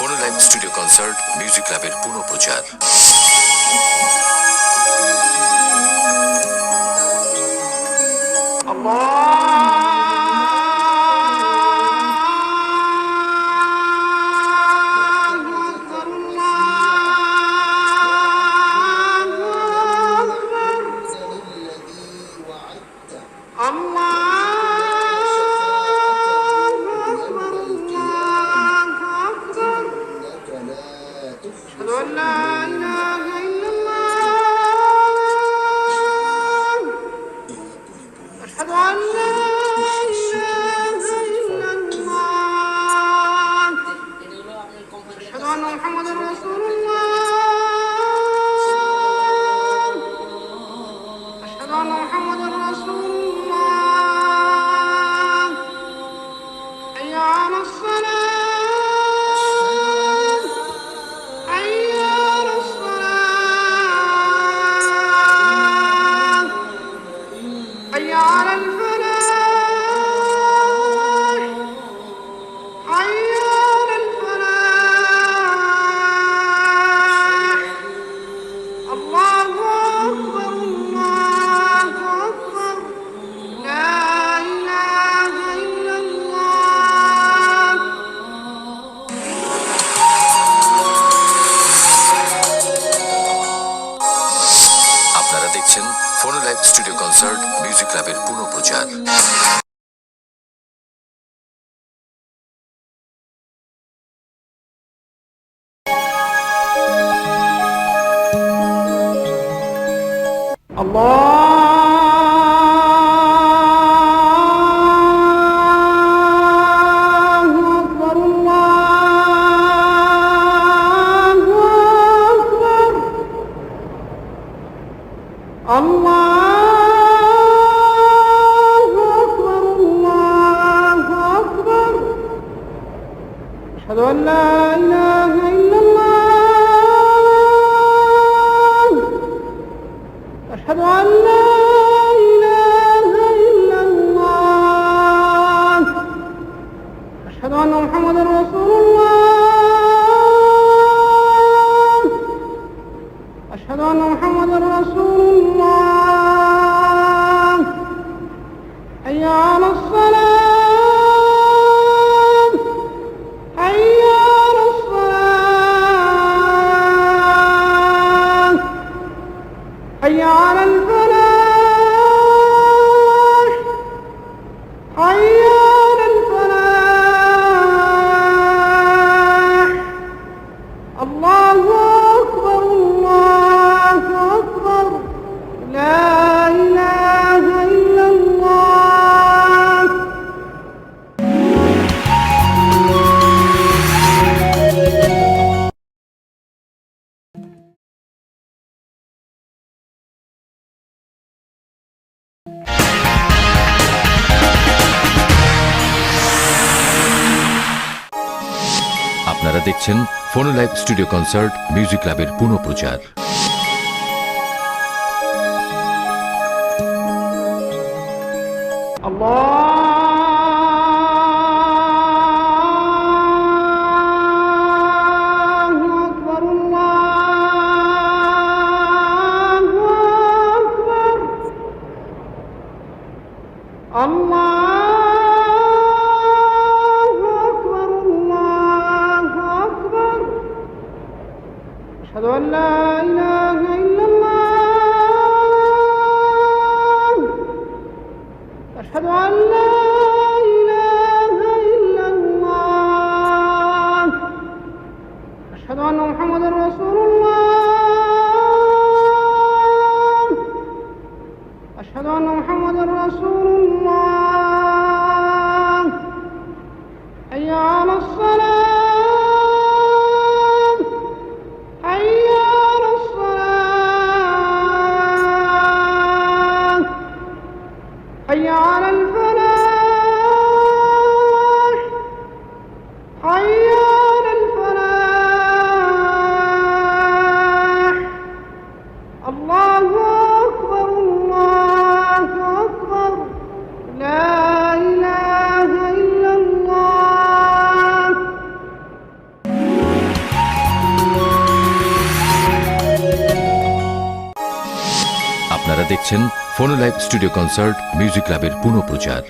ফোনো live studio concert music ক্লাবের পুনঃপ্রচার। ফোনো লাইভ স্টুডিও কনসার্ট মিউজিক ক্লাবের পুনঃপ্রচার। أشهد أن لا إله إلا الله أشهد أن لا إله إلا الله أشهد أن محمدا رسول الله أشهد أن محمدا رسول الله حي على الصلاة حي على الفلاح حي على الفلاح الله أكبر الله أكبر لا إله إلا الله আপনারা দেখছেন ফোনো লাইভ স্টুডিও কনসার্ট মিউজিক ক্লাবের পুনঃপ্রচার। أشهد أن لا إله إلا الله أشهد أن لا إله إلا الله أشهد أن محمدا رسول الله أشهد أن محمدا رسول الله حي على الصلاة حي على الفلاح حي على الفلاح الله أكبر الله أكبر لا إله إلا الله দেখছেন ফোনো লাইভ স্টুডিও কনসার্ট মিউজিক ক্লাবের পুনঃপ্রচার।